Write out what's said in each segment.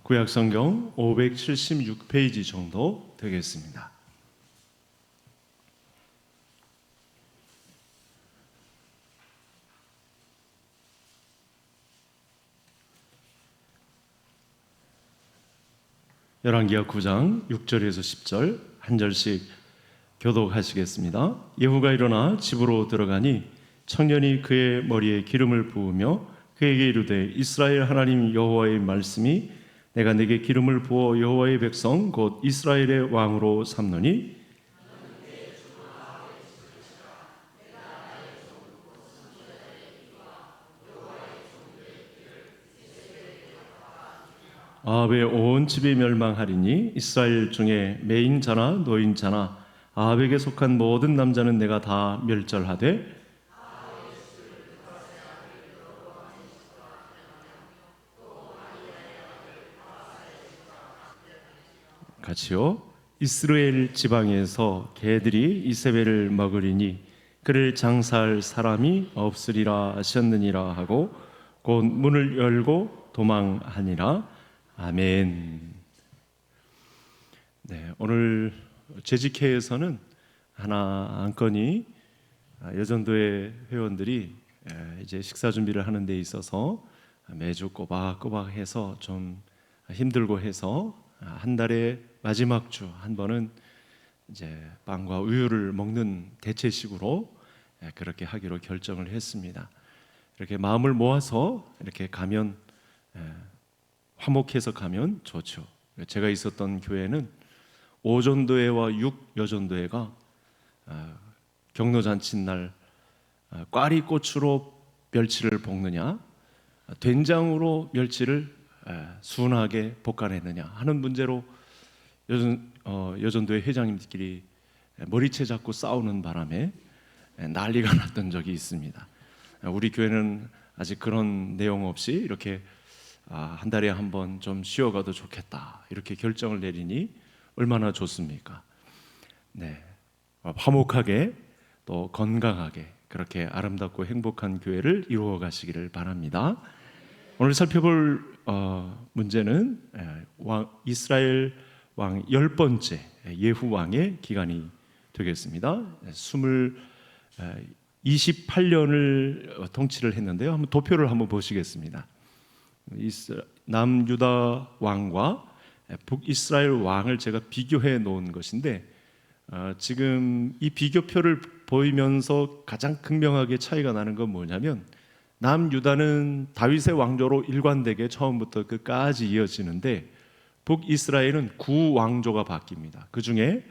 구약성경 576페이지 정도 되겠습니다. 열왕기하 9장 6절에서 10절 한 절씩 교독하시겠습니다. 예후가 일어나 집으로 들어가니 청년이 그의 머리에 기름을 부으며 그에게 이르되 이스라엘 하나님 여호와의 말씀이 내가 네게 기름을 부어 여호와의 백성 곧 이스라엘의 왕으로 삼노니 아합의 온 집이 멸망하리니 이스라엘 중에 매인자나 노인자나 아합에게 속한 모든 남자는 내가 다 멸절하되 같이요. 이스라엘 지방에서 개들이 이세벨을 먹으리니 그를 장사할 사람이 없으리라 하셨느니라 하고 곧 문을 열고 도망하니라. 아멘. 네, 오늘 재직회에서는 하나 안건이 여전도의 회원들이 이제 식사 준비를 하는 데 있어서 매주 꼬박꼬박 해서 좀 힘들고 해서 한 달에 마지막 주 한 번은 이제 빵과 우유를 먹는 대체식으로 그렇게 하기로 결정을 했습니다. 이렇게 마음을 모아서 이렇게 가면 화목해서 가면 좋죠. 제가 있었던 교회는 5전도회와 6여전도회가 경로잔치날 꽈리고추로 멸치를 볶느냐 된장으로 멸치를 순하게 볶아내느냐 하는 문제로 여전도회 회장님들끼리 머리채 잡고 싸우는 바람에 난리가 났던 적이 있습니다. 우리 교회는 아직 그런 내용 없이 이렇게 한 달에 한 번 좀 쉬어가도 좋겠다 이렇게 결정을 내리니 얼마나 좋습니까? 네, 화목하게 또 건강하게 그렇게 아름답고 행복한 교회를 이루어 가시기를 바랍니다. 오늘 살펴볼 문제는 이스라엘 왕 10번째 예후 왕의 기간이 되겠습니다. 28년을 통치를 했는데요. 한번 도표를 한번 보시겠습니다. 남유다 왕과 북이스라엘 왕을 제가 비교해 놓은 것인데 지금 이 비교표를 보이면서 가장 극명하게 차이가 나는 건 뭐냐면 남유다는 다윗의 왕조로 일관되게 처음부터 끝까지 이어지는데 북이스라엘은 구왕조가 바뀝니다. 그 중에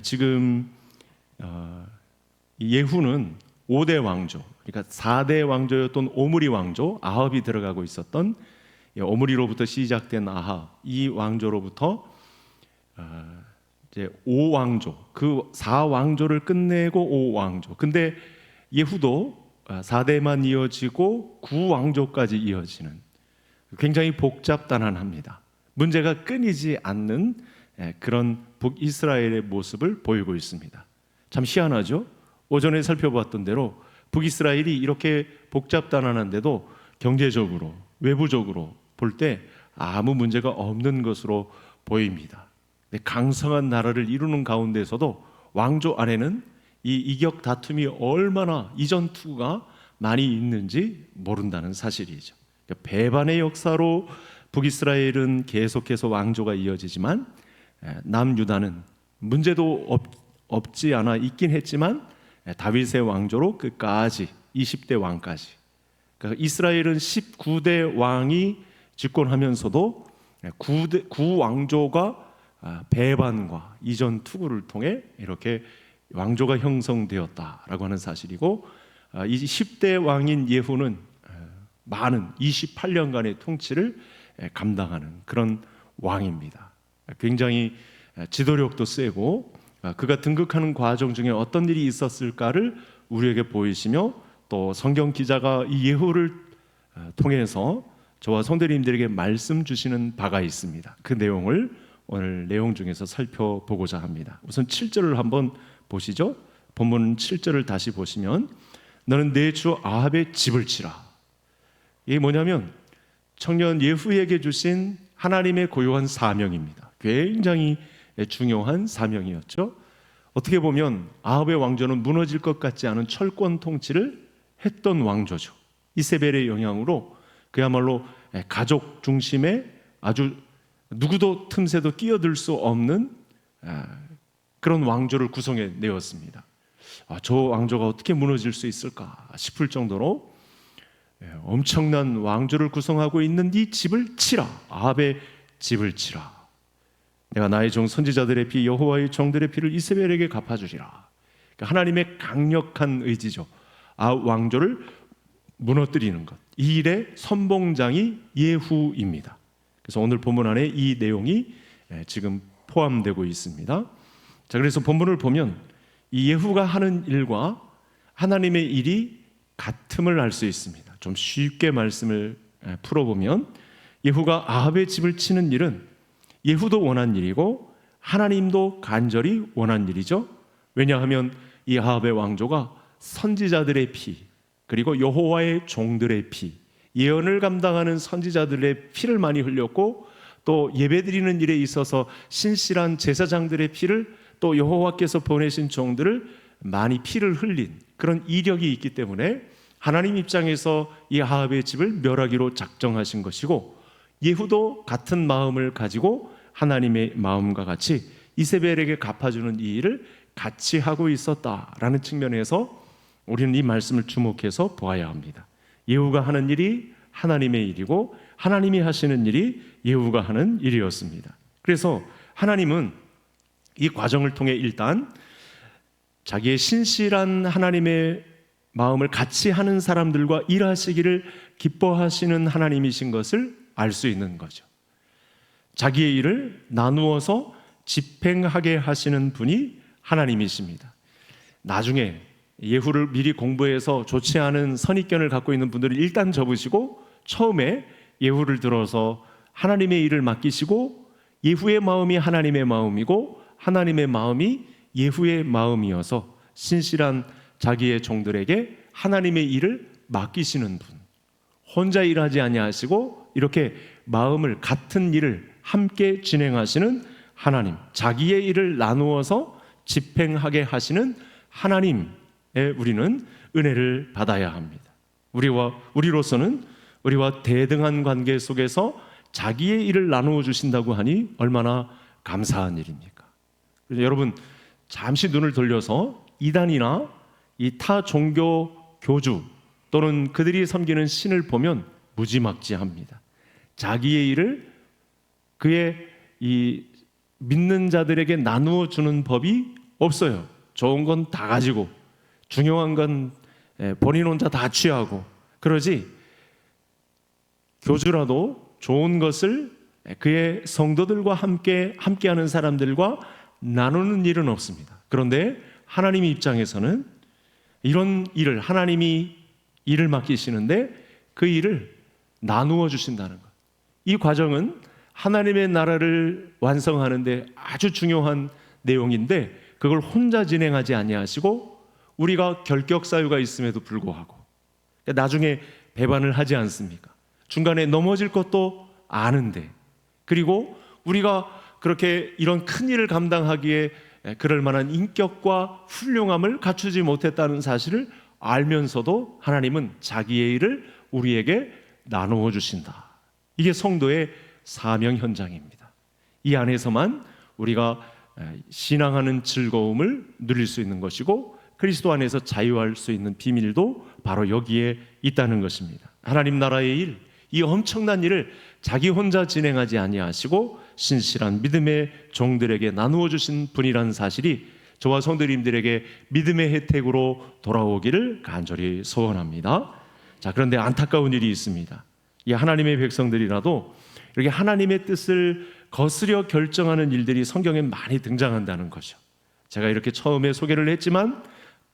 지금 예후는 5대 왕조, 그러니까 4대 왕조였던 오므리 왕조, 아합이 들어가고 있었던 오므리로부터 시작된 아합, 이 왕조로부터 이제 5왕조, 그 4왕조를 끝내고 5왕조. 근데 예후도 4대만 이어지고 9왕조까지 이어지는 굉장히 복잡단안합니다. 문제가 끊이지 않는 그런 북이스라엘의 모습을 보이고 있습니다. 참 희한하죠? 오전에 살펴봤던 대로 북이스라엘이 이렇게 복잡단안한데도 경제적으로, 외부적으로 볼 때 아무 문제가 없는 것으로 보입니다. 강성한 나라를 이루는 가운데서도 왕조 안에는 이 이격 다툼이 얼마나 이전 투구가 많이 있는지 모른다는 사실이죠. 배반의 역사로 북이스라엘은 계속해서 왕조가 이어지지만 남유다는 문제도 없지 않아 있긴 했지만 다윗의 왕조로 끝까지 20대 왕까지, 그러니까 이스라엘은 19대 왕이 집권하면서도 9왕조가 배반과 이전 투구를 통해 이렇게 왕조가 형성되었다라고 하는 사실이고, 이 10대 왕인 예후는 많은 28년간의 통치를 감당하는 그런 왕입니다. 굉장히 지도력도 세고 그가 등극하는 과정 중에 어떤 일이 있었을까를 우리에게 보이시며 또 성경 기자가 이 예후를 통해서 저와 성도님들에게 말씀 주시는 바가 있습니다. 그 내용을 오늘 내용 중에서 살펴보고자 합니다. 우선 7절을 한번 보시죠. 본문 7절을 다시 보시면 너는 내 주 아합의 집을 치라. 이게 뭐냐면 청년 예후에게 주신 하나님의 고유한 사명입니다. 굉장히 중요한 사명이었죠. 어떻게 보면 아합의 왕조는 무너질 것 같지 않은 철권 통치를 했던 왕조죠. 이세벨의 영향으로 그야말로 가족 중심의 아주 누구도 틈새도 끼어들 수 없는 그런 왕조를 구성해 내었습니다. 저 왕조가 어떻게 무너질 수 있을까 싶을 정도로 엄청난 왕조를 구성하고 있는 이 집을 치라. 아합의 집을 치라. 내가 나의 종 선지자들의 피 여호와의 종들의 피를 이세벨에게 갚아주리라. 그러니까 하나님의 강력한 의지죠. 아합 왕조를 무너뜨리는 것. 이 일의 선봉장이 예후입니다. 그래서 오늘 본문 안에 이 내용이 지금 포함되고 있습니다. 자, 그래서 본문을 보면 이 예후가 하는 일과 하나님의 일이 같음을 알 수 있습니다. 좀 쉽게 말씀을 풀어보면 예후가 아합의 집을 치는 일은 예후도 원한 일이고 하나님도 간절히 원한 일이죠. 왜냐하면 이 아합의 왕조가 선지자들의 피, 그리고 여호와의 종들의 피, 예언을 감당하는 선지자들의 피를 많이 흘렸고, 또 예배드리는 일에 있어서 신실한 제사장들의 피를, 또 여호와께서 보내신 종들을 많이 피를 흘린 그런 이력이 있기 때문에 하나님 입장에서 이 아합의 집을 멸하기로 작정하신 것이고, 예후도 같은 마음을 가지고 하나님의 마음과 같이 이세벨에게 갚아주는 이 일을 같이 하고 있었다라는 측면에서 우리는 이 말씀을 주목해서 보아야 합니다. 예후가 하는 일이 하나님의 일이고 하나님이 하시는 일이 예후가 하는 일이었습니다. 그래서 하나님은 이 과정을 통해 일단 자기의 신실한 하나님의 마음을 같이 하는 사람들과 일하시기를 기뻐하시는 하나님이신 것을 알 수 있는 거죠. 자기의 일을 나누어서 집행하게 하시는 분이 하나님이십니다. 나중에 예후를 미리 공부해서 좋지 않은 선입견을 갖고 있는 분들은 일단 접으시고, 처음에 예후를 들어서 하나님의 일을 맡기시고, 예후의 마음이 하나님의 마음이고 하나님의 마음이 예후의 마음이어서 신실한 자기의 종들에게 하나님의 일을 맡기시는 분, 혼자 일하지 아니하시고 이렇게 마음을 같은 일을 함께 진행하시는 하나님, 자기의 일을 나누어서 집행하게 하시는 하나님의 우리는 은혜를 받아야 합니다. 우리로서는 우리와 대등한 관계 속에서 자기의 일을 나누어 주신다고 하니 얼마나 감사한 일입니까? 그래서 여러분, 잠시 눈을 돌려서 이단이나 이 타 종교 교주 또는 그들이 섬기는 신을 보면 무지막지합니다. 자기의 일을 그의 이 믿는 자들에게 나누어 주는 법이 없어요. 좋은 건 다 가지고 중요한 건 본인 혼자 다 취하고 그러지, 교주라도 좋은 것을 그의 성도들과 함께하는 사람들과 나누는 일은 없습니다. 그런데 하나님 입장에서는 이런 일을, 하나님이 일을 맡기시는데 그 일을 나누어 주신다는 것, 이 과정은 하나님의 나라를 완성하는데 아주 중요한 내용인데, 그걸 혼자 진행하지 아니하시고 우리가 결격 사유가 있음에도 불구하고 나중에 배반을 하지 않습니까? 중간에 넘어질 것도 아는데, 그리고 우리가 그렇게 이런 큰 일을 감당하기에 그럴 만한 인격과 훌륭함을 갖추지 못했다는 사실을 알면서도 하나님은 자기의 일을 우리에게 나누어 주신다. 이게 성도의 사명 현장입니다. 이 안에서만 우리가 신앙하는 즐거움을 누릴 수 있는 것이고, 그리스도 안에서 자유할 수 있는 비밀도 바로 여기에 있다는 것입니다. 하나님 나라의 일, 이 엄청난 일을 자기 혼자 진행하지 아니하시고 신실한 믿음의 종들에게 나누어 주신 분이라는 사실이 저와 성도님들에게 믿음의 혜택으로 돌아오기를 간절히 소원합니다. 자, 그런데 안타까운 일이 있습니다. 이 하나님의 백성들이라도 이렇게 하나님의 뜻을 거스려 결정하는 일들이 성경에 많이 등장한다는 거죠. 제가 이렇게 처음에 소개를 했지만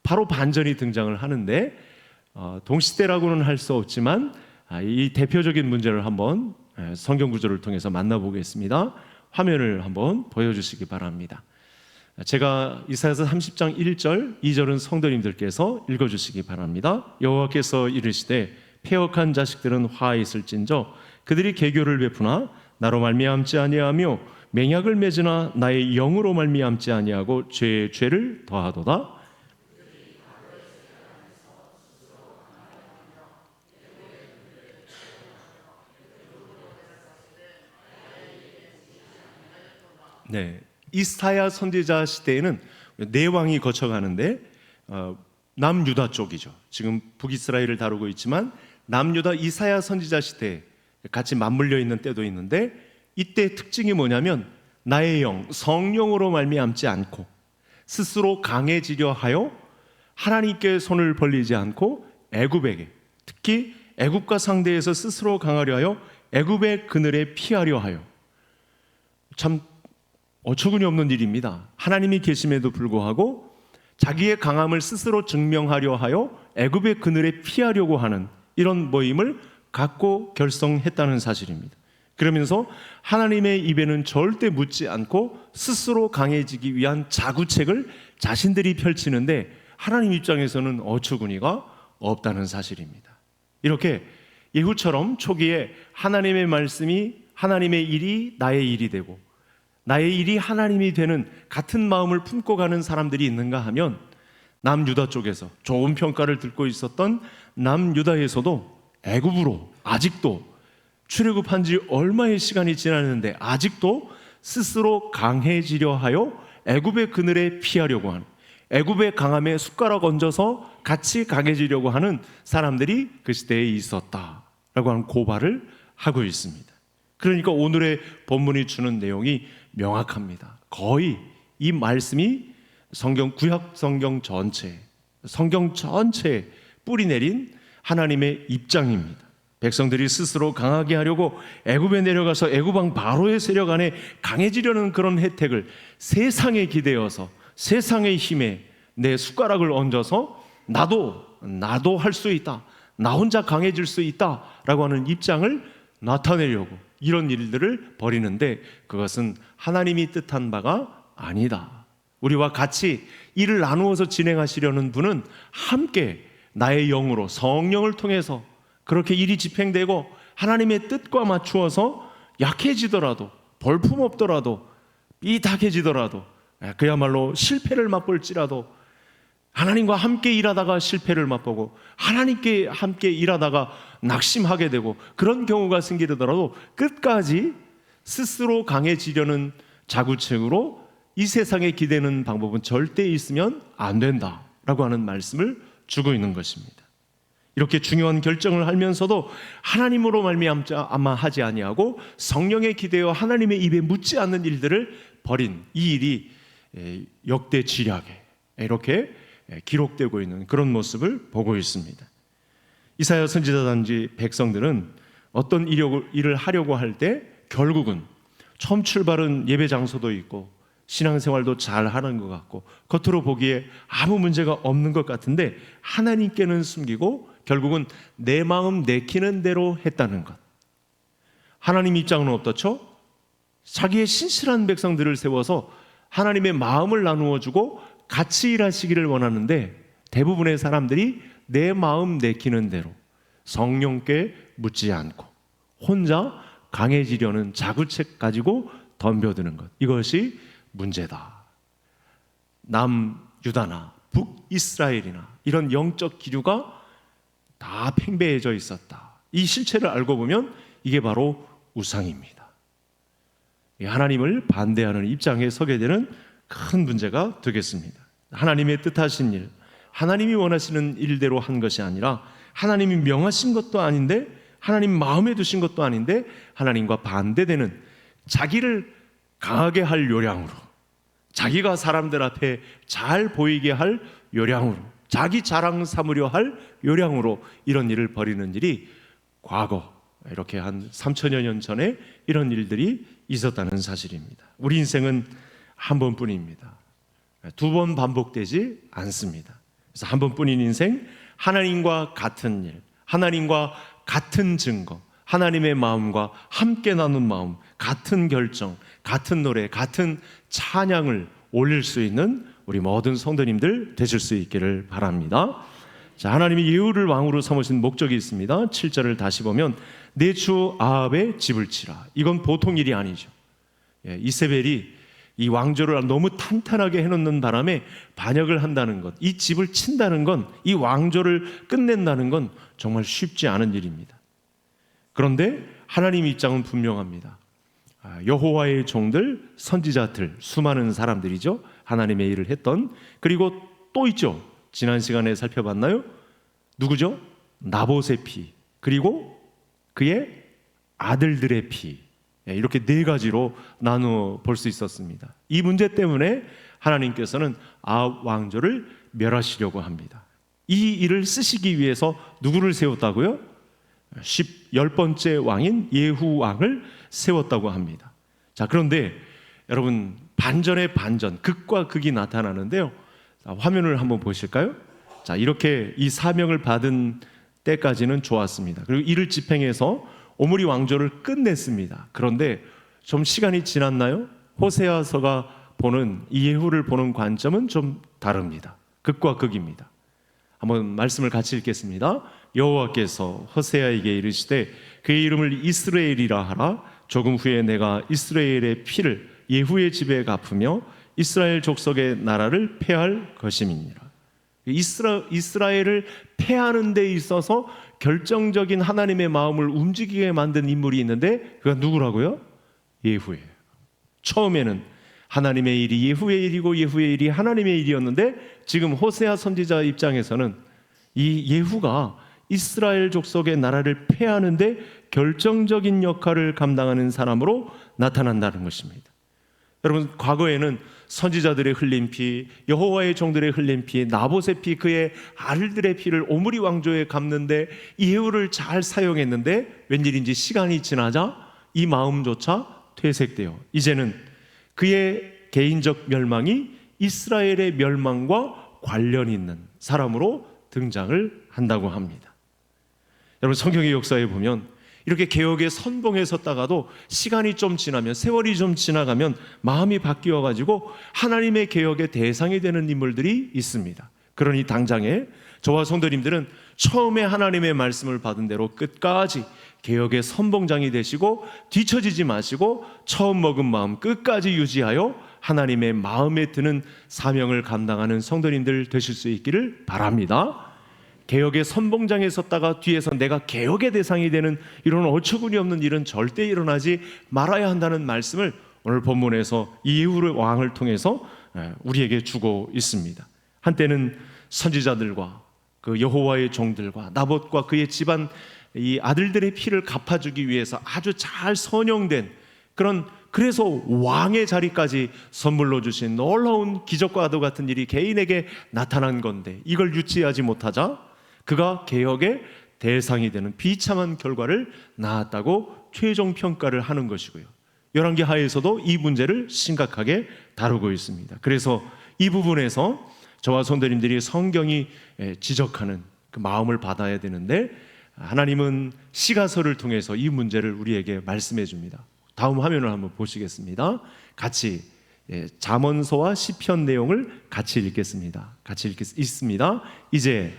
바로 반전이 등장을 하는데, 동시대라고는 할 수 없지만 이 대표적인 문제를 한번 성경 구절을 통해서 만나보겠습니다. 화면을 한번 보여주시기 바랍니다. 제가 이사야서 30장 1절, 2절은 성도님들께서 읽어주시기 바랍니다. 여호와께서 이르시되 패역한 자식들은 화에 있을진저 그들이 계교를 베푸나 나로 말미암지 아니하며 맹약을 맺으나 나의 영으로 말미암지 아니하고 죄의 죄를 더하도다. 네, 이사야 선지자 시대에는 네 왕이 거쳐가는데 남유다 쪽이죠. 지금 북이스라엘을 다루고 있지만 남유다 이사야 선지자 시대에 같이 맞물려 있는 때도 있는데, 이때 특징이 뭐냐면 나의 영, 성령으로 말미암지 않고 스스로 강해지려 하여 하나님께 손을 벌리지 않고 애굽에게, 특히 애굽과 상대해서 스스로 강하려 하여 애굽의 그늘에 피하려 하여, 참 어처구니 없는 일입니다. 하나님이 계심에도 불구하고 자기의 강함을 스스로 증명하려 하여 애굽의 그늘에 피하려고 하는 이런 모임을 갖고 결성했다는 사실입니다. 그러면서 하나님의 입에는 절대 묻지 않고 스스로 강해지기 위한 자구책을 자신들이 펼치는데 하나님 입장에서는 어처구니가 없다는 사실입니다. 이렇게 예후처럼 초기에 하나님의 말씀이, 하나님의 일이 나의 일이 되고 나의 일이 하나님이 되는 같은 마음을 품고 가는 사람들이 있는가 하면, 남유다 쪽에서 좋은 평가를 듣고 있었던 남유다에서도 애굽으로 아직도 출애굽한 지 얼마의 시간이 지났는데 아직도 스스로 강해지려 하여 애굽의 그늘에 피하려고 하는, 애굽의 강함에 숟가락 얹어서 같이 강해지려고 하는 사람들이 그 시대에 있었다라고 하는 고발을 하고 있습니다. 그러니까 오늘의 본문이 주는 내용이 명확합니다. 거의 이 말씀이 구약 성경 전체에 뿌리 내린 하나님의 입장입니다. 백성들이 스스로 강하게 하려고 애굽에 내려가서 애굽 왕 바로의 세력 안에 강해지려는 그런 혜택을 세상에 기대어서 세상의 힘에 내 숟가락을 얹어서 나도 할 수 있다, 나 혼자 강해질 수 있다라고 하는 입장을 나타내려고 이런 일들을 벌이는데, 그것은 하나님이 뜻한 바가 아니다. 우리와 같이 일을 나누어서 진행하시려는 분은 함께 나의 영으로, 성령을 통해서 그렇게 일이 집행되고 하나님의 뜻과 맞추어서 약해지더라도, 볼품없더라도, 삐딱해지더라도, 그야말로 실패를 맛볼지라도 하나님과 함께 일하다가 실패를 맛보고 하나님께 함께 일하다가 낙심하게 되고 그런 경우가 생기더라도 끝까지 스스로 강해지려는 자구책으로 이 세상에 기대는 방법은 절대 있으면 안 된다라고 하는 말씀을 주고 있는 것입니다. 이렇게 중요한 결정을 하면서도 하나님으로 말미암아 하지 아니하고 성령에 기대어 하나님의 입에 묻지 않는 일들을 벌인 이 일이 역대 지략에 이렇게 기록되고 있는 그런 모습을 보고 있습니다. 이사야 선지자 단지 백성들은 어떤 일을 하려고 할 때 결국은 처음 출발은 예배 장소도 있고 신앙생활도 잘 하는 것 같고 겉으로 보기에 아무 문제가 없는 것 같은데 하나님께는 숨기고 결국은 내 마음 내키는 대로 했다는 것. 하나님 입장은 어떻죠? 자기의 신실한 백성들을 세워서 하나님의 마음을 나누어 주고 같이 일하시기를 원하는데 대부분의 사람들이 내 마음 내키는 대로 성령께 묻지 않고 혼자 강해지려는 자구책 가지고 덤벼드는 것, 이것이 문제다. 남유다나 북이스라엘이나 이런 영적 기류가 다 팽배해져 있었다. 이 실체를 알고 보면 이게 바로 우상입니다. 하나님을 반대하는 입장에 서게 되는 큰 문제가 되겠습니다. 하나님의 뜻하신 일, 하나님이 원하시는 일대로 한 것이 아니라 하나님이 명하신 것도 아닌데 하나님 마음에 두신 것도 아닌데 하나님과 반대되는 자기를 강하게 할 요량으로, 자기가 사람들 앞에 잘 보이게 할 요량으로, 자기 자랑 삼으려 할 요량으로 이런 일을 벌이는 일이 과거 이렇게 한 3천여 년 전에 이런 일들이 있었다는 사실입니다. 우리 인생은 한 번뿐입니다. 두 번 반복되지 않습니다. 그래서 한 번뿐인 인생, 하나님과 같은 일, 하나님과 같은 증거, 하나님의 마음과 함께 나눈 마음, 같은 결정, 같은 노래, 같은 찬양을 올릴 수 있는 우리 모든 성도님들 되실 수 있기를 바랍니다. 자, 하나님이 예후를 왕으로 삼으신 목적이 있습니다. 7절을 다시 보면 내 주 아합의 집을 치라. 이건 보통 일이 아니죠. 이세벨이 이 왕조를 너무 탄탄하게 해놓는 바람에 반역을 한다는 것, 이 집을 친다는 건, 이 왕조를 끝낸다는 건 정말 쉽지 않은 일입니다. 그런데 하나님 입장은 분명합니다. 여호와의 종들, 선지자들, 수많은 사람들이죠. 하나님의 일을 했던. 그리고 또 있죠. 지난 시간에 살펴봤나요? 누구죠? 나봇의 피, 그리고 그의 아들들의 피. 이렇게 네 가지로 나누어 볼 수 있었습니다. 이 문제 때문에 하나님께서는 아합 왕조를 멸하시려고 합니다. 이 일을 쓰시기 위해서 누구를 세웠다고요? 10번째 왕인 예후 왕을 세웠다고 합니다. 자, 그런데 여러분, 반전의 반전, 극과 극이 나타나는데요. 자, 화면을 한번 보실까요? 자, 이렇게 이 사명을 받은 때까지는 좋았습니다. 그리고 이를 집행해서 오므리 왕조를 끝냈습니다. 그런데 좀 시간이 지났나요? 호세아서가 보는 이 예후를 보는 관점은 좀 다릅니다. 극과 극입니다. 한번 말씀을 같이 읽겠습니다. 여호와께서 호세아에게 이르시되 그의 이름을 이스라엘이라 하라. 조금 후에 내가 이스라엘의 피를 예후의 집에 갚으며 이스라엘 족속의 나라를 패할 것임이니라. 이스라엘을 패하는 데 있어서 결정적인 하나님의 마음을 움직이게 만든 인물이 있는데 그가 누구라고요? 예후예요. 처음에는 하나님의 일이 예후의 일이고 예후의 일이 하나님의 일이었는데 지금 호세아 선지자 입장에서는 이 예후가 이스라엘 족속의 나라를 패하는데 결정적인 역할을 감당하는 사람으로 나타난다는 것입니다. 여러분, 과거에는 선지자들의 흘린 피, 여호와의 종들의 흘린 피, 나봇의 피, 그의 아들들의 피를 오므리 왕조에 갚는데 이 예후를 잘 사용했는데 웬일인지 시간이 지나자 이 마음조차 퇴색되어 이제는 그의 개인적 멸망이 이스라엘의 멸망과 관련이 있는 사람으로 등장을 한다고 합니다. 여러분, 성경의 역사에 보면 이렇게 개혁에 선봉에 섰다가도 시간이 좀 지나면, 세월이 좀 지나가면 마음이 바뀌어 가지고 하나님의 개혁의 대상이 되는 인물들이 있습니다. 그러니 당장에 저와 성도님들은 처음에 하나님의 말씀을 받은 대로 끝까지 개혁의 선봉장이 되시고 뒤처지지 마시고 처음 먹은 마음 끝까지 유지하여 하나님의 마음에 드는 사명을 감당하는 성도님들 되실 수 있기를 바랍니다. 개혁의 선봉장에 섰다가 뒤에서 내가 개혁의 대상이 되는 이런 어처구니 없는 일은 절대 일어나지 말아야 한다는 말씀을 오늘 본문에서 이 예후의 왕을 통해서 우리에게 주고 있습니다. 한때는 선지자들과 그 여호와의 종들과 나봇과 그의 집안 이 아들들의 피를 갚아주기 위해서 아주 잘 선영된 그래서 왕의 자리까지 선물로 주신 놀라운 기적과도 같은 일이 개인에게 나타난 건데 이걸 유치하지 못하자 그가 개혁의 대상이 되는 비참한 결과를 낳았다고 최종 평가를 하는 것이고요. 열왕기 하에서도 이 문제를 심각하게 다루고 있습니다. 그래서 이 부분에서 저와 성도님들이 성경이 지적하는 그 마음을 받아야 되는데 하나님은 시가서를 통해서 이 문제를 우리에게 말씀해 줍니다. 다음 화면을 한번 보시겠습니다. 같이 잠언서와 시편 내용을 같이 읽겠습니다. 같이 읽습니다. 이제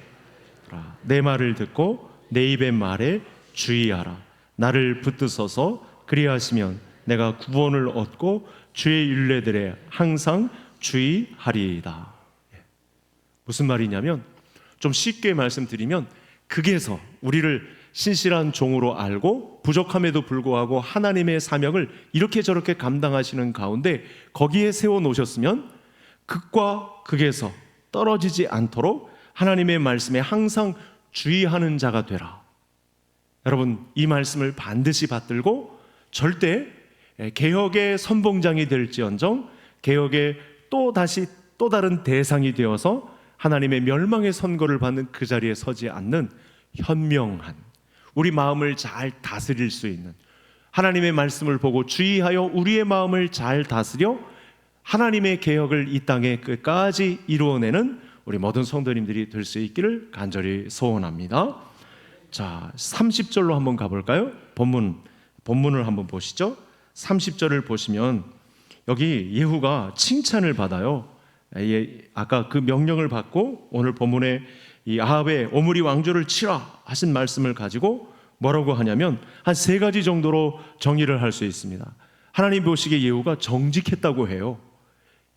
내 말을 듣고 내 입의 말에 주의하라. 나를 붙드소서. 그리하시면 내가 구원을 얻고 주의 율례들에 항상 주의하리이다. 무슨 말이냐면 좀 쉽게 말씀드리면 극에서 우리를 신실한 종으로 알고 부족함에도 불구하고 하나님의 사명을 이렇게 저렇게 감당하시는 가운데 거기에 세워놓으셨으면 극과 극에서 떨어지지 않도록 하나님의 말씀에 항상 주의하는 자가 되라. 여러분, 이 말씀을 반드시 받들고 절대 개혁의 선봉장이 될지언정 개혁의 또 다른 대상이 되어서 하나님의 멸망의 선고를 받는 그 자리에 서지 않는 현명한 우리 마음을 잘 다스릴 수 있는 하나님의 말씀을 보고 주의하여 우리의 마음을 잘 다스려 하나님의 개혁을 이 땅에 끝까지 이루어내는 우리 모든 성도님들이 될 수 있기를 간절히 소원합니다. 자, 30절로 한번 가볼까요? 본문을 한번 보시죠. 30절을 보시면 여기 예후가 칭찬을 받아요. 아까 그 명령을 받고 오늘 본문에 이 아합의 오므리 왕조를 치라 하신 말씀을 가지고 뭐라고 하냐면 한 세 가지 정도로 정의를 할 수 있습니다. 하나님 보시기에 예후가 정직했다고 해요.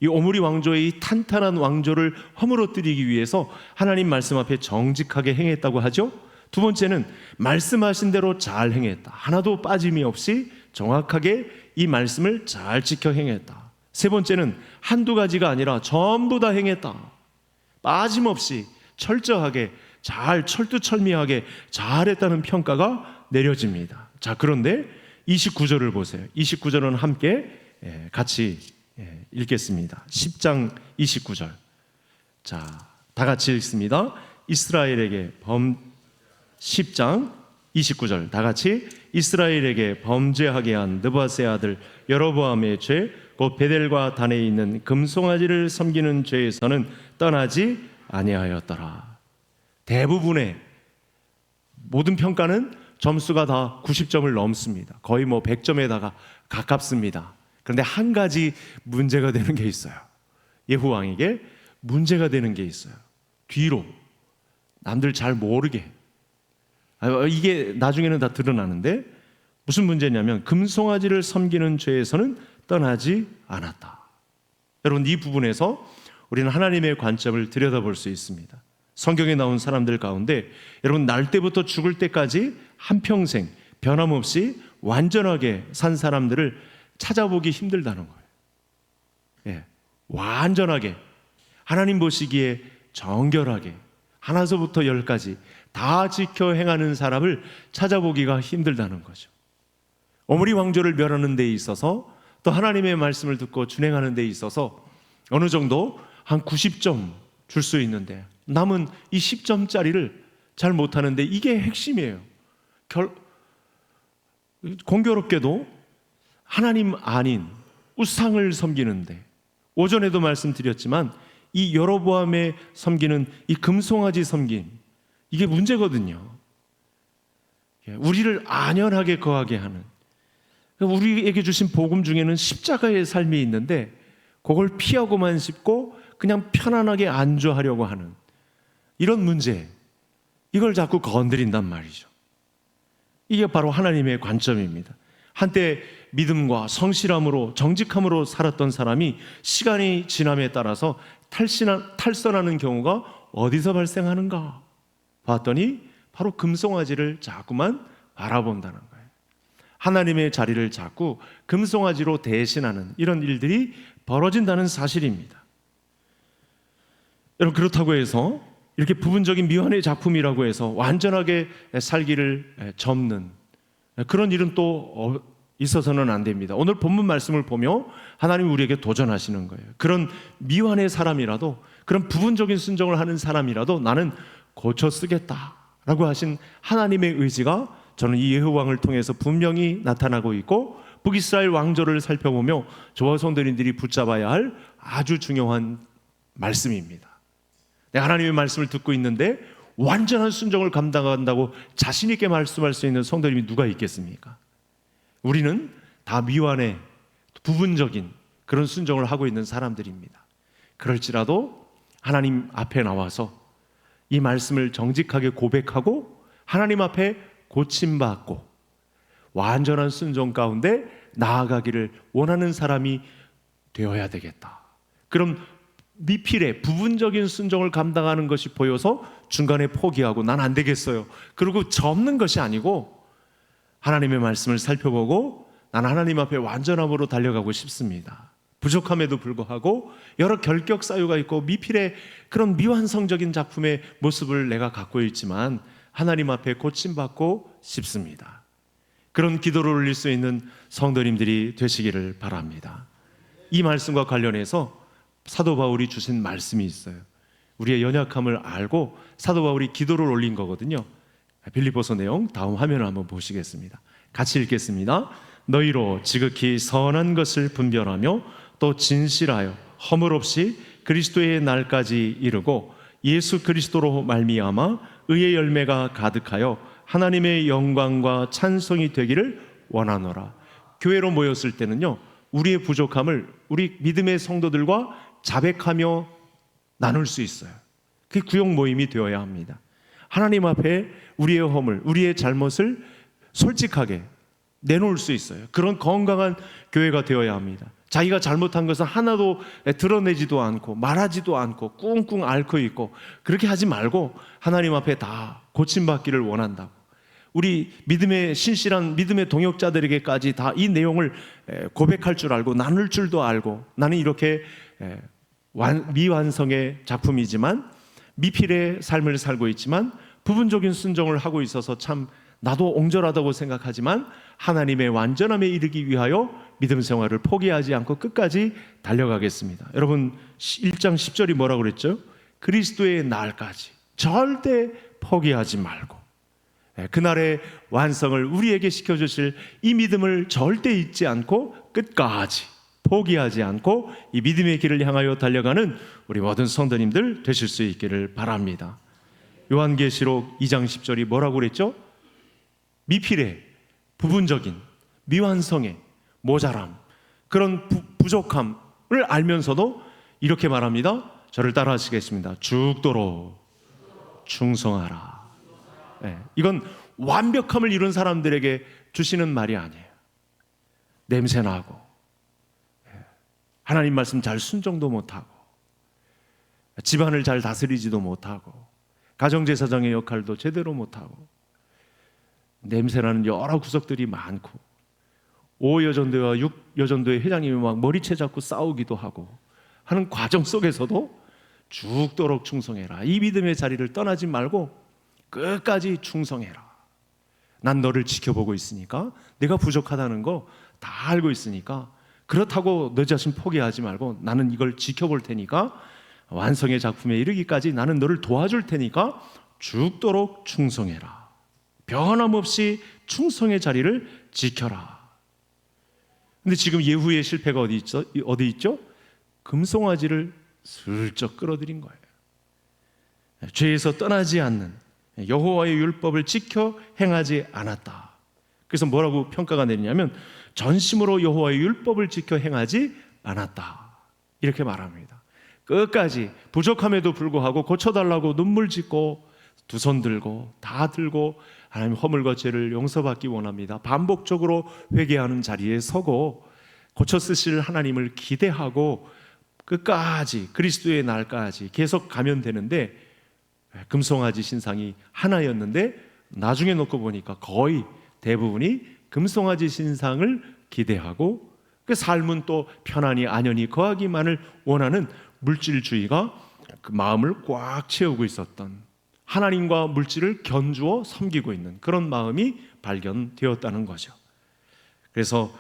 이 오므리 왕조의 이 탄탄한 왕조를 허물어뜨리기 위해서 하나님 말씀 앞에 정직하게 행했다고 하죠. 두 번째는 말씀하신 대로 잘 행했다. 하나도 빠짐이 없이 정확하게 이 말씀을 잘 지켜 행했다. 세 번째는 한두 가지가 아니라 전부 다 행했다. 빠짐없이 철저하게 잘 철두철미하게 잘했다는 평가가 내려집니다. 자, 그런데 29절을 보세요. 29절은 함께 같이 읽겠습니다. 10장 29절. 자, 다 같이 읽습니다. 이스라엘에게 10장 29절 다 같이 이스라엘에게 범죄하게 한 느바세 아들 여로보암의 죄 곧 베델과 단에 있는 금송아지를 섬기는 죄에서는 떠나지 아니하였더라. 대부분의 모든 평가는 점수가 다 90점을 넘습니다. 거의 100점에다가 가깝습니다. 그런데 한 가지 문제가 되는 게 있어요. 예후 왕에게 문제가 되는 게 있어요. 뒤로 남들 잘 모르게 이게 나중에는 다 드러나는데 무슨 문제냐면 금송아지를 섬기는 죄에서는 떠나지 않았다. 여러분, 이 부분에서 우리는 하나님의 관점을 들여다볼 수 있습니다. 성경에 나온 사람들 가운데 여러분 날 때부터 죽을 때까지 한평생 변함없이 완전하게 산 사람들을 찾아보기 힘들다는 거예요. 예, 완전하게 하나님 보시기에 정결하게 하나서부터 열까지 다 지켜 행하는 사람을 찾아보기가 힘들다는 거죠. 오므리 왕조를 멸하는 데 있어서 또 하나님의 말씀을 듣고 준행하는 데 있어서 어느 정도 한 90점 줄 수 있는데 남은 이 10점짜리를 잘 못하는데 이게 핵심이에요. 공교롭게도 하나님 아닌 우상을 섬기는데 오전에도 말씀드렸지만 이 여로보암의 섬기는 이 금송아지 섬김 이게 문제거든요. 우리를 안연하게 거하게 하는 우리에게 주신 복음 중에는 십자가의 삶이 있는데 그걸 피하고만 싶고 그냥 편안하게 안주하려고 하는 이런 문제 이걸 자꾸 건드린단 말이죠. 이게 바로 하나님의 관점입니다. 한때 믿음과 성실함으로 정직함으로 살았던 사람이 시간이 지남에 따라서 탈선하는 경우가 어디서 발생하는가 봤더니 바로 금송아지를 자꾸만 바라본다는 거예요. 하나님의 자리를 자꾸 금송아지로 대신하는 이런 일들이 벌어진다는 사실입니다. 여러분, 그렇다고 해서 이렇게 부분적인 미완의 작품이라고 해서 완전하게 살기를 접는 그런 일은 또 있어서는 안 됩니다. 오늘 본문 말씀을 보며 하나님이 우리에게 도전하시는 거예요. 그런 미완의 사람이라도 그런 부분적인 순종을 하는 사람이라도 나는 고쳐 쓰겠다라고 하신 하나님의 의지가 저는 이 예후왕을 통해서 분명히 나타나고 있고 북이스라엘 왕조를 살펴보며 저와 성도님들이 붙잡아야 할 아주 중요한 말씀입니다. 내가 하나님의 말씀을 듣고 있는데 완전한 순종을 감당한다고 자신 있게 말씀할 수 있는 성도님이 누가 있겠습니까? 우리는 다 미완의 부분적인 그런 순종을 하고 있는 사람들입니다. 그럴지라도 하나님 앞에 나와서 이 말씀을 정직하게 고백하고 하나님 앞에 고침받고 완전한 순종 가운데 나아가기를 원하는 사람이 되어야 되겠다. 그럼 미필의 부분적인 순종을 감당하는 것이 보여서 중간에 포기하고 난 안 되겠어요 그리고 접는 것이 아니고 하나님의 말씀을 살펴보고 난 하나님 앞에 완전함으로 달려가고 싶습니다. 부족함에도 불구하고 여러 결격 사유가 있고 미필의 그런 미완성적인 작품의 모습을 내가 갖고 있지만 하나님 앞에 고침받고 싶습니다. 그런 기도를 올릴 수 있는 성도님들이 되시기를 바랍니다. 이 말씀과 관련해서 사도 바울이 주신 말씀이 있어요. 우리의 연약함을 알고 사도 바울이 기도를 올린 거거든요. 빌립보서 내용 다음 화면을 한번 보시겠습니다. 같이 읽겠습니다. 너희로 지극히 선한 것을 분별하며 또 진실하여 허물 없이 그리스도의 날까지 이르고 예수 그리스도로 말미암아 의의 열매가 가득하여 하나님의 영광과 찬송이 되기를 원하노라. 교회로 모였을 때는요, 우리의 부족함을 우리 믿음의 성도들과 자백하며 나눌 수 있어요. 그게 구역 모임이 되어야 합니다. 하나님 앞에 우리의 허물, 우리의 잘못을 솔직하게 내놓을 수 있어요. 그런 건강한 교회가 되어야 합니다. 자기가 잘못한 것은 하나도 드러내지도 않고 말하지도 않고 꿍꿍 앓고 있고, 그렇게 하지 말고 하나님 앞에 다 고침받기를 원한다고. 우리 믿음의 신실한 믿음의 동역자들에게까지 다 이 내용을 고백할 줄 알고 나눌 줄도 알고, 나는 이렇게 미완성의 작품이지만 미필의 삶을 살고 있지만 부분적인 순종을 하고 있어서 참 나도 옹졸하다고 생각하지만 하나님의 완전함에 이르기 위하여 믿음 생활을 포기하지 않고 끝까지 달려가겠습니다. 여러분 1장 10절이 뭐라고 그랬죠? 그리스도의 날까지 절대 포기하지 말고, 그날의 완성을 우리에게 시켜주실 이 믿음을 절대 잊지 않고 끝까지 포기하지 않고 이 믿음의 길을 향하여 달려가는 우리 모든 성도님들 되실 수 있기를 바랍니다. 요한계시록 2장 10절이 뭐라고 그랬죠? 미필의, 부분적인, 미완성의 모자람, 그런 부족함을 알면서도 이렇게 말합니다. 저를 따라 하시겠습니다. 죽도록 충성하라. 이건 완벽함을 이룬 사람들에게 주시는 말이 아니에요. 냄새나고 하나님 말씀 잘 순종도 못하고 집안을 잘 다스리지도 못하고 가정제사장의 역할도 제대로 못하고 냄새나는 여러 구석들이 많고 5여전도와 6여전도의 회장님이 막 머리채 잡고 싸우기도 하고 하는 과정 속에서도 죽도록 충성해라. 이 믿음의 자리를 떠나지 말고 끝까지 충성해라. 난 너를 지켜보고 있으니까, 내가 부족하다는 거 다 알고 있으니까, 그렇다고 너 자신 포기하지 말고 나는 이걸 지켜볼 테니까, 완성의 작품에 이르기까지 나는 너를 도와줄 테니까 죽도록 충성해라. 변함없이 충성의 자리를 지켜라. 근데 지금 예후의 실패가 어디 있죠? 금송아지를 슬쩍 끌어들인 거예요. 죄에서 떠나지 않는, 여호와의 율법을 지켜 행하지 않았다. 그래서 뭐라고 평가가 내리냐면 전심으로 여호와의 율법을 지켜 행하지 않았다, 이렇게 말합니다. 끝까지 부족함에도 불구하고 고쳐달라고 눈물 짓고 두 손 들고 다 들고 하나님 허물과 죄를 용서받기 원합니다. 반복적으로 회개하는 자리에 서고 고쳐 쓰실 하나님을 기대하고 끝까지 그리스도의 날까지 계속 가면 되는데, 금송아지 신상이 하나였는데 나중에 놓고 보니까 거의 대부분이 금송아지 신상을 기대하고 그 삶은 또 편안히 안연히 거하기만을 원하는 물질주의가 그 마음을 꽉 채우고 있었던, 하나님과 물질을 견주어 섬기고 있는 그런 마음이 발견되었다는 거죠. 그래서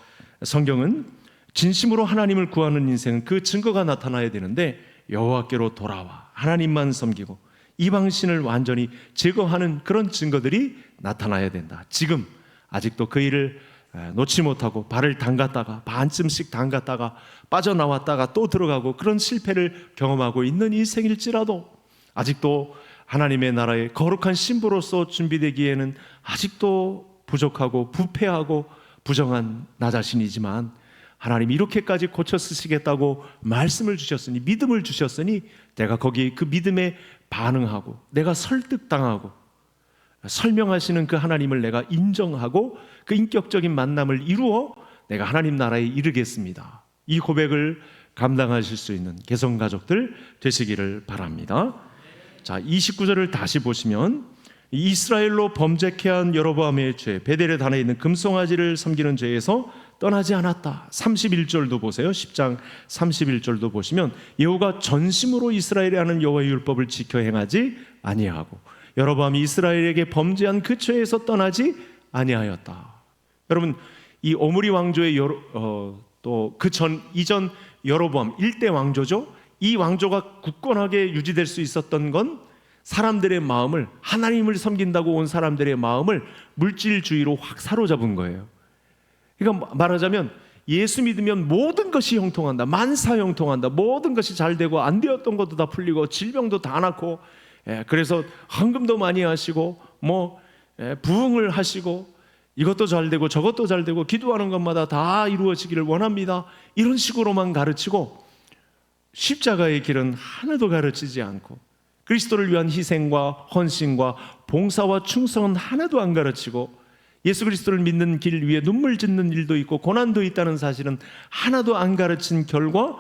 성경은 진심으로 하나님을 구하는 인생은 그 증거가 나타나야 되는데, 여호와께로 돌아와 하나님만 섬기고 이방신을 완전히 제거하는 그런 증거들이 나타나야 된다. 지금 아직도 그 일을 놓지 못하고 발을 담갔다가 반쯤씩 담갔다가 빠져나왔다가 또 들어가고 그런 실패를 경험하고 있는 인생일지라도, 아직도 하나님의 나라의 거룩한 신부로서 준비되기에는 아직도 부족하고 부패하고 부정한 나 자신이지만, 하나님이 이렇게까지 고쳐 쓰시겠다고 말씀을 주셨으니, 믿음을 주셨으니 내가 거기 그 믿음에 반응하고 내가 설득당하고 설명하시는 그 하나님을 내가 인정하고 그 인격적인 만남을 이루어 내가 하나님 나라에 이르겠습니다. 이 고백을 감당하실 수 있는 개성가족들 되시기를 바랍니다. 자, 29절을 다시 보시면 이스라엘로 범죄케 한 여로보암의 죄, 베델에 단에 있는 금송아지를 섬기는 죄에서 떠나지 않았다. 31절도 보세요. 10장 31절도 보시면 여호가 전심으로 이스라엘에 하는 여호와의 율법을 지켜 행하지 아니하고 여로보암이 이스라엘에게 범죄한 그 죄에서 떠나지 아니하였다. 여러분, 이 오므리 왕조의 또 그 이전 여로보암 1대 왕조죠. 이 왕조가 굳건하게 유지될 수 있었던 건 사람들의 마음을, 하나님을 섬긴다고 온 사람들의 마음을 물질주의로 확 사로잡은 거예요. 그러니까 말하자면 예수 믿으면 모든 것이 형통한다, 만사 형통한다, 모든 것이 잘 되고 안 되었던 것도 다 풀리고 질병도 다 낫고, 그래서 헌금도 많이 하시고 부흥을 하시고 이것도 잘 되고 저것도 잘 되고 기도하는 것마다 다 이루어지기를 원합니다. 이런 식으로만 가르치고 십자가의 길은 하나도 가르치지 않고 그리스도를 위한 희생과 헌신과 봉사와 충성은 하나도 안 가르치고 예수 그리스도를 믿는 길 위에 눈물 짓는 일도 있고 고난도 있다는 사실은 하나도 안 가르친 결과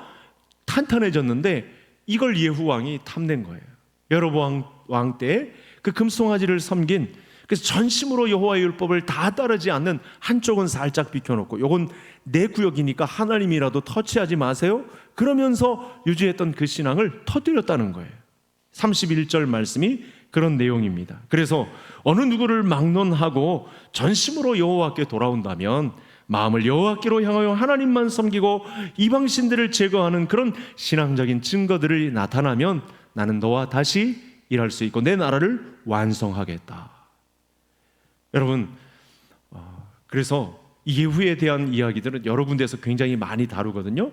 탄탄해졌는데 이걸 예후 왕이 탐낸 거예요. 여로보암 왕 때에 그 금송아지를 섬긴, 그래서 전심으로 여호와의 율법을 다 따르지 않는, 한쪽은 살짝 비켜놓고 요건 내 구역이니까 하나님이라도 터치하지 마세요 그러면서 유지했던 그 신앙을 터뜨렸다는 거예요. 31절 말씀이 그런 내용입니다. 그래서 어느 누구를 막론하고 전심으로 여호와께 돌아온다면 마음을 여호와께로 향하여 하나님만 섬기고 이방신들을 제거하는 그런 신앙적인 증거들이 나타나면 나는 너와 다시 일할 수 있고 내 나라를 완성하겠다. 여러분, 그래서 예후에 대한 이야기들은 여러 군데에서 굉장히 많이 다루거든요.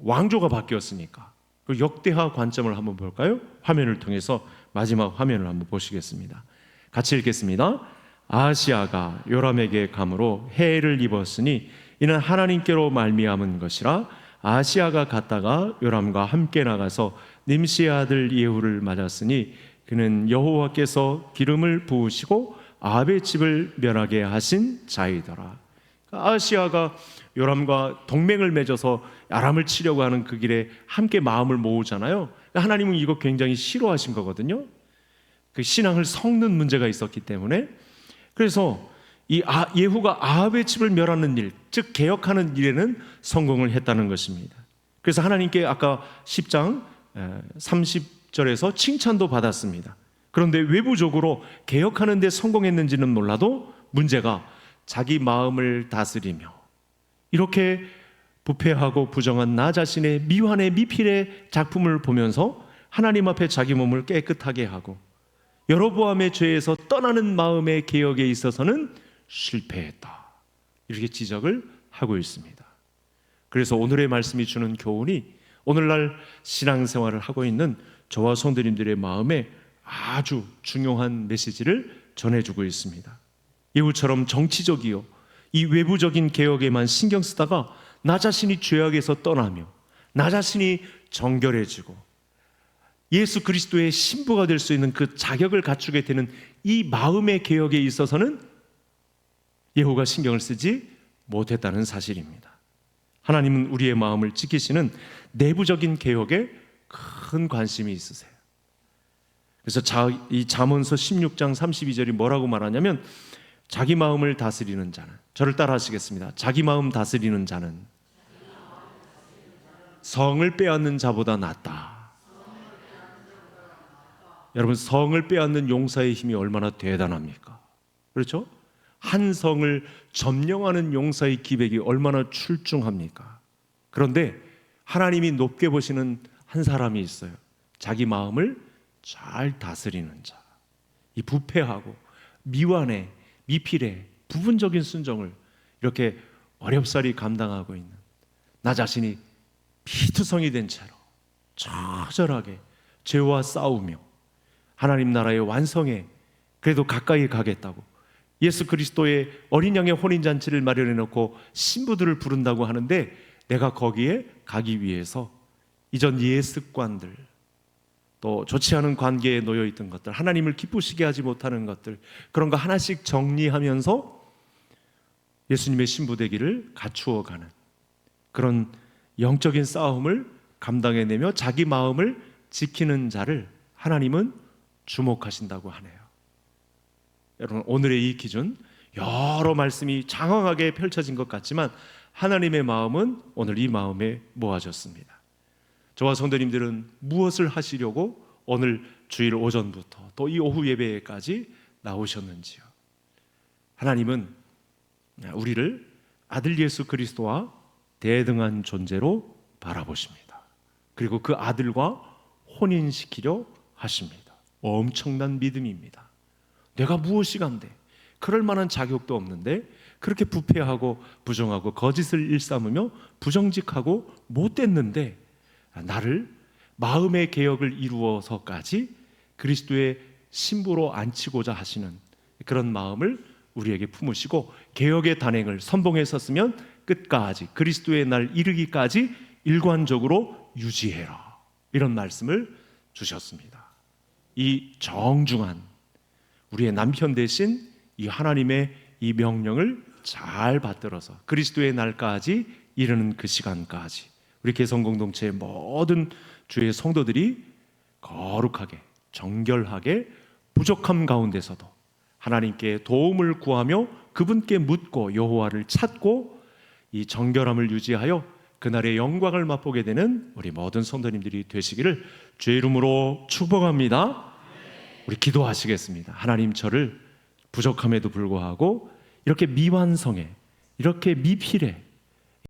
왕조가 바뀌었으니까 그 역대하 관점을 한번 볼까요? 화면을 통해서 마지막 화면을 한번 보시겠습니다. 같이 읽겠습니다. 아하시아가 요람에게 감으로 해를 입었으니 이는 하나님께로 말미암은 것이라. 아하시아가 갔다가 요람과 함께 나가서 님시의 아들 예후를 맞았으니 그는 여호와께서 기름을 부으시고 아합의 집을 멸하게 하신 자이더라. 아하시아가 요람과 동맹을 맺어서 아람을 치려고 하는 그 길에 함께 마음을 모으잖아요. 하나님은 이거 굉장히 싫어하신 거거든요. 그 신앙을 섞는 문제가 있었기 때문에. 그래서 이 예후가 아합의 집을 멸하는 일, 즉 개혁하는 일에는 성공을 했다는 것입니다. 그래서 하나님께 아까 10장 30절에서 칭찬도 받았습니다. 그런데 외부적으로 개혁하는 데 성공했는지는 몰라도 문제가 자기 마음을 다스리며 이렇게 부패하고 부정한 나 자신의 미완의 미필의 작품을 보면서 하나님 앞에 자기 몸을 깨끗하게 하고 여로보암의 죄에서 떠나는 마음의 개혁에 있어서는 실패했다, 이렇게 지적을 하고 있습니다. 그래서 오늘의 말씀이 주는 교훈이 오늘날 신앙생활을 하고 있는 저와 성도님들의 마음에 아주 중요한 메시지를 전해주고 있습니다. 예후처럼 정치적이요 이 외부적인 개혁에만 신경 쓰다가 나 자신이 죄악에서 떠나며 나 자신이 정결해지고 예수 그리스도의 신부가 될 수 있는 그 자격을 갖추게 되는 이 마음의 개혁에 있어서는 예후가 신경을 쓰지 못했다는 사실입니다. 하나님은 우리의 마음을 지키시는 내부적인 개혁에 큰 관심이 있으세요. 그래서 이 잠언서 16장 32절이 뭐라고 말하냐면 자기 마음을 다스리는 자는, 저를 따라 하시겠습니다. 자기 마음 다스리는 자는 성을 빼앗는 자보다 낫다. 여러분, 성을 빼앗는 용사의 힘이 얼마나 대단합니까? 그렇죠? 한 성을 점령하는 용사의 기백이 얼마나 출중합니까? 그런데 하나님이 높게 보시는 한 사람이 있어요. 자기 마음을 잘 다스리는 자. 이 부패하고 미완의 미필의 부분적인 순종을 이렇게 어렵사리 감당하고 있는 나 자신이 피투성이 된 채로 처절하게 죄와 싸우며 하나님 나라의 완성에 그래도 가까이 가겠다고 예수 그리스도의 어린 양의 혼인잔치를 마련해 놓고 신부들을 부른다고 하는데 내가 거기에 가기 위해서 이전 옛 습관들, 또 좋지 않은 관계에 놓여 있던 것들, 하나님을 기쁘시게 하지 못하는 것들, 그런 거 하나씩 정리하면서 예수님의 신부 되기를 갖추어가는 그런 영적인 싸움을 감당해내며 자기 마음을 지키는 자를 하나님은 주목하신다고 하네요. 여러분, 오늘의 이 기준, 여러 말씀이 장황하게 펼쳐진 것 같지만 하나님의 마음은 오늘 이 마음에 모아졌습니다. 저와 성도님들은 무엇을 하시려고 오늘 주일 오전부터 또 이 오후 예배까지 나오셨는지요? 하나님은 우리를 아들 예수 그리스도와 대등한 존재로 바라보십니다. 그리고 그 아들과 혼인시키려 하십니다. 엄청난 믿음입니다. 내가 무엇이 간데 그럴 만한 자격도 없는데 그렇게 부패하고 부정하고 거짓을 일삼으며 부정직하고 못됐는데 나를 마음의 개혁을 이루어서까지 그리스도의 신부로 앉히고자 하시는 그런 마음을 우리에게 품으시고 개혁의 단행을 선봉에 섰으면 끝까지 그리스도의 날 이르기까지 일관적으로 유지해라, 이런 말씀을 주셨습니다. 이 정중한 우리의 남편 대신 이 하나님의 이 명령을 잘 받들어서 그리스도의 날까지 이르는 그 시간까지 우리 개성 공동체의 모든 주의 성도들이 거룩하게 정결하게 부족함 가운데서도 하나님께 도움을 구하며 그분께 묻고 여호와를 찾고 이 정결함을 유지하여 그날의 영광을 맛보게 되는 우리 모든 성도님들이 되시기를 주의 이름으로 축복합니다. 우리 기도하시겠습니다. 하나님, 저를 부족함에도 불구하고 이렇게 미완성에, 이렇게 미필에